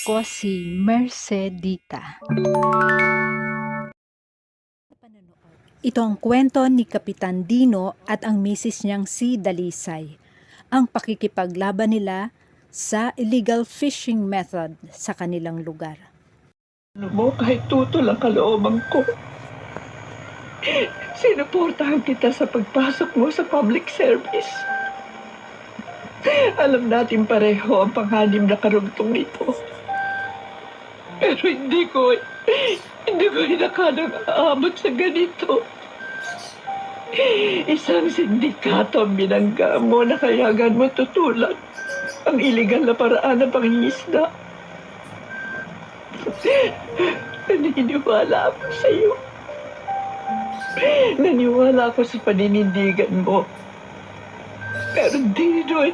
Ako si Mercedita. Ito ang kwento ni Kapitan Dino at ang misis niyang si Dalisay. Ang pakikipaglaban nila sa illegal fishing method sa kanilang lugar. Ano mo, kahit tutol ang kalooban ko. Sinuportahan kita sa pagpasok mo sa public service. Alam natin pareho ang panganib na karugtong nito. Pero hindi ko inakadang aabot sa ganito. Isang sindikato ang binangga mo na kayagan mo tutulan ang iligal na paraan ng pangingisda. Naniniwala ako sa iyo. Naniwala ako sa paninindigan mo. Pero Dino,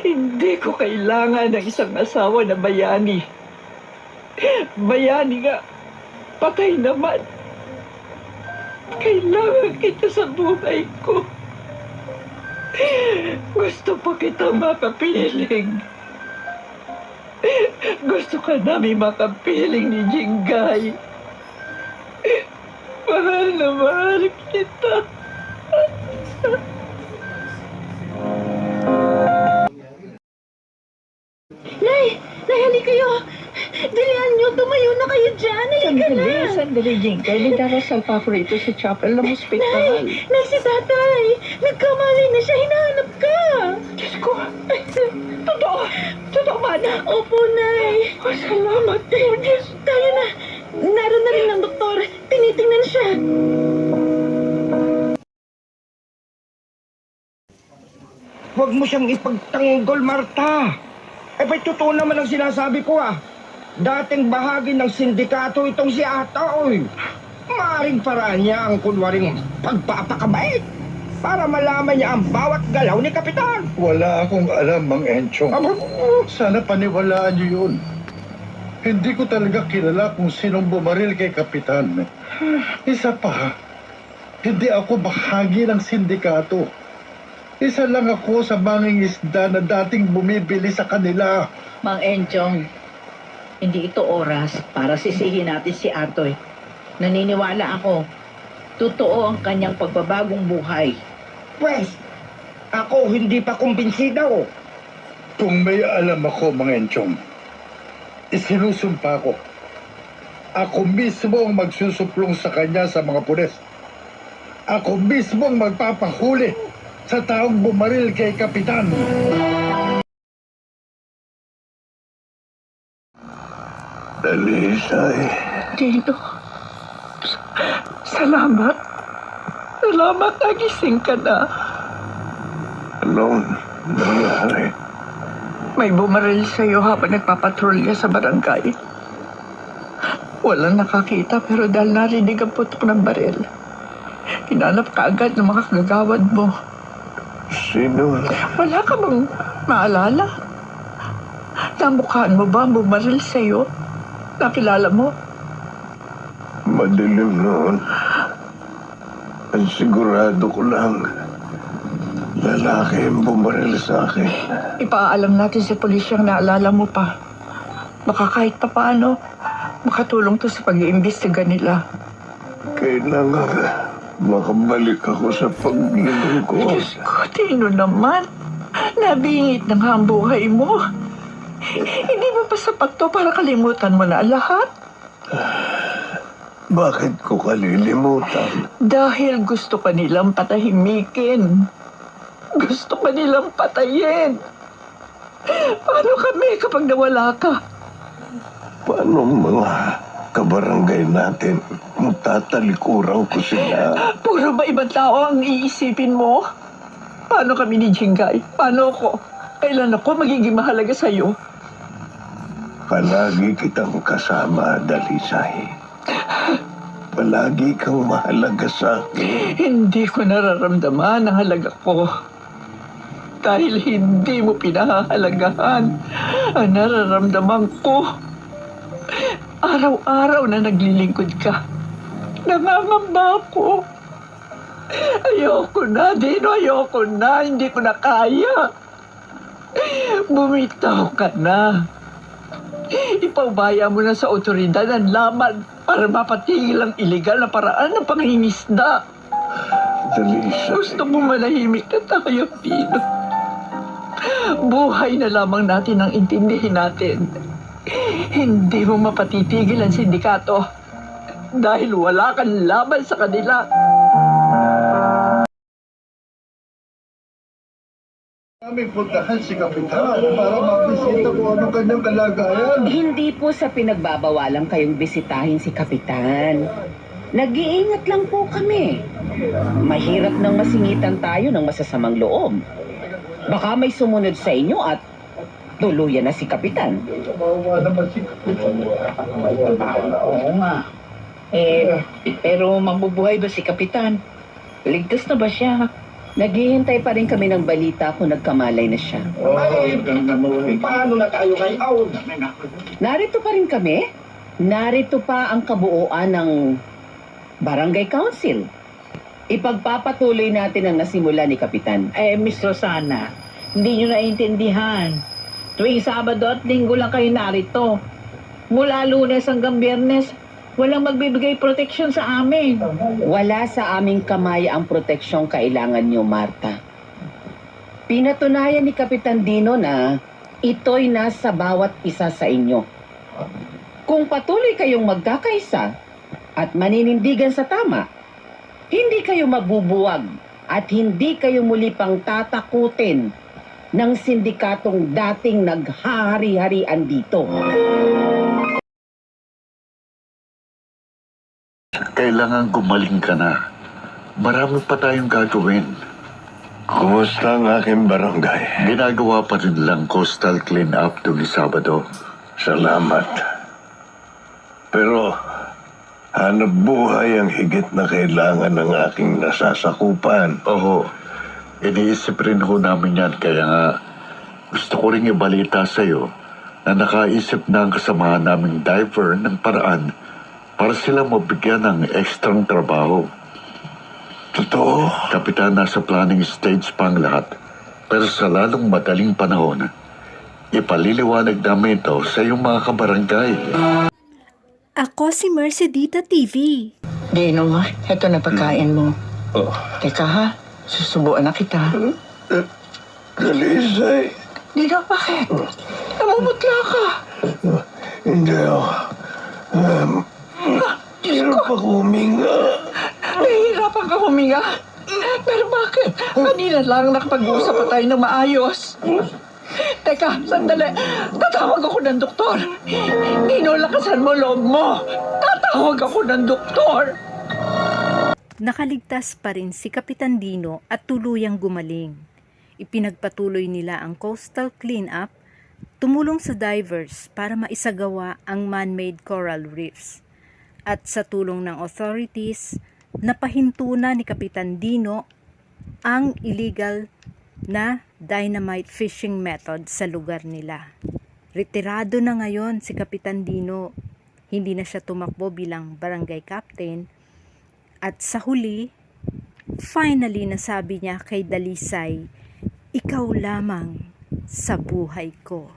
hindi ko kailangan ng isang asawa na bayani. Bayani nga, patay naman. Kailangan kita sa buhay ko. Gusto pa kita makapiling. Gusto ka namin makapiling ni Jinggay. Mahal na mahal kita. Nay, halika kayo. Dalihan niyo, tumayo na kayo dyan. Halika na. Sandali, Jinggay. Nagdarasal pa ako rito sa chapel ng hospital. Nay, si tatay. Nagkamali na siya. Hinahanap ka. Diyos ko. Totoo. Totoo ba na? Opo, Nay. Oh, salamat po, Diyos. Tayo na. Naroon na rin ang doktor. Tinitingnan siya. Huwag mo siyang ipagtanggol, Marta. Ba't totoo naman ang sinasabi ko, ah. Dating bahagi ng sindikato itong si Ata, oy. Maaring paraan niya ang kunwaring pagpapakabait para malaman niya ang bawat galaw ni Kapitan. Wala akong alam, Mang Enchong. Sana paniwalaan niyo yun. Hindi ko talaga kilala kung sinong bumaril kay Kapitan. Isa pa, hindi ako bahagi ng sindikato. Isa lang ako sa mangingisda na dating bumibili sa kanila. Mang Enchong, hindi ito oras para sisihin natin si Atoy. Naniniwala ako, totoo ang kanyang pagbabagong buhay. Pwes, ako hindi pa kumbinsido. Kung may alam ako, Mang Enchong, isinusumpa ko. Ako mismo ang magsusuplong sa kanya sa mga pulis. Ako mismo ang magpapahuli sa taong bumaril kay Kapitan. Dalisay. Dino. Salamat. Salamat, nagising ka na. Anong nangyari? May bumaril sa'yo habang nagpapatrolya sa barangay. Walang nakakita pero dahil narinig ang putok ng baril, hinanap ka agad ng mga kagawad mo. Sino? Wala ka bang maalala? Namukhaan mo ba ang bumaril sa'yo? Nakilala mo? Madilim noon. Ang sigurado ko lang, lalaki ang bumaril sa akin. Ipaalam natin sa pulisyang naalala mo pa. Baka kahit pa paano, makatulong to sa pag-iimbestiga nila. Kailangan makabalik ako sa paglingon ko. Diyos ko, Tino naman. Nabingit ng hambuhay mo. Hindi mo pa sapat to para kalimutan mo na lahat? Bakit ko kalilimutan? Dahil gusto ka nilang patahimikin. Gusto ka nilang patayin. Paano kami kapag nawala ka? Paano mga kabarangay natin kung tatalikuran ko sila? Puro ba ibang tao ang iisipin mo? Paano kami ni Jinggay? Paano ako? Kailan ako magiging mahalaga sa'yo? Palagi kitang kasama, Dalisay. Palagi kang mahalaga sa akin. Hindi ko nararamdaman ang halaga ko. Dahil hindi mo pinahahalagahan ang nararamdaman ko. Araw-araw na naglilingkod ka. Nangangamba ako. Ayoko na, Dino. Ayoko na. Hindi ko na kaya. Bumitaw ka na. Ipaubaya mo na sa otoridad ang laman para mapatigil ang iligal na paraan ng pangingisda. Dalisay. Gusto mo manahimik na tayo, Pino. Buhay na lamang natin ang intindihin natin. Hindi mo mapatitigil ang sindikato dahil wala kang laban sa kanila. Aming puntahan si Kapitan para mabisita kung anong kanyang kalagayan. Hindi po sa pinagbabawalang kayong bisitahin si Kapitan. Nag-iingat lang po kami. Mahirap nang masingitan tayo ng masasamang loob. Baka may sumunod sa inyo at tuluyan na si Kapitan. Kawawa naman si Kapitan. Oo nga. Pero mabubuhay ba si Kapitan? Ligtas na ba siya? Naghihintay pa rin kami ng balita kung nagkamalay na siya. Ay, paano na tayo ngayon? Narito pa rin kami. Narito pa ang kabuuan ng Barangay Council. Ipagpapatuloy natin ang nasimula ni Kapitan. Miss Rosana, hindi nyo naiintindihan. Tuwing Sabado at Linggo lang kayo narito. Mula Lunes hanggang Biyernes, walang magbibigay proteksyon sa amin. Wala sa aming kamay ang proteksyong kailangan niyo, Marta. Pinatunayan ni Kapitan Dino na ito'y nasa bawat isa sa inyo. Kung patuloy kayong magkakaisa at maninindigan sa tama, hindi kayo mabubuwag at hindi kayo muli pang tatakutin ng sindikatong dating naghahari-harian dito. Kailangan gumaling ka na. Marami pa tayong gagawin. Kumusta ang aking barangay? Ginagawa pa rin lang coastal clean-up tuwing Sabado. Salamat. Pero, hanap buhay ang higit na kailangan ng aking nasasakupan. Oo, iniisip rin ho namin yan. Kaya nga, gusto ko rin ibalita sa'yo na nakaisip na ang kasamahan naming diver ng paraan para sila mabigyan ng ekstrang trabaho. Totoo? Kapitan, nasa planning stage pa ang lahat. Pero sa lalong madaling panahon, ipaliliwanag namin ito sa iyong mga kabarangay. Ako si Mercedita TV. Dino, eto na pagkain mo. Oh, Teka ha, susubuan na kita. Dalisay. Dino, bakit? Namumutla ka. Hindi ako. Hirap ako huminga. Nahihirapan ka huminga. Pero bakit? Kanina lang nakapag-usap pa tayo ng maayos. Teka, sandali. Tatawag ako ng doktor. Nino, lakasan mo loob mo. Tatawag ako ng doktor. Nakaligtas pa rin si Kapitan Dino at tuluyang gumaling. Ipinagpatuloy nila ang coastal cleanup, tumulong sa divers para maisagawa ang man-made coral reefs. At sa tulong ng authorities, napahinto na ni Kapitan Dino ang illegal na dynamite fishing method sa lugar nila. Retirado na ngayon si Kapitan Dino. Hindi na siya tumakbo bilang barangay captain. At sa huli, finally nasabi niya kay Dalisay, "Ikaw lamang sa buhay ko."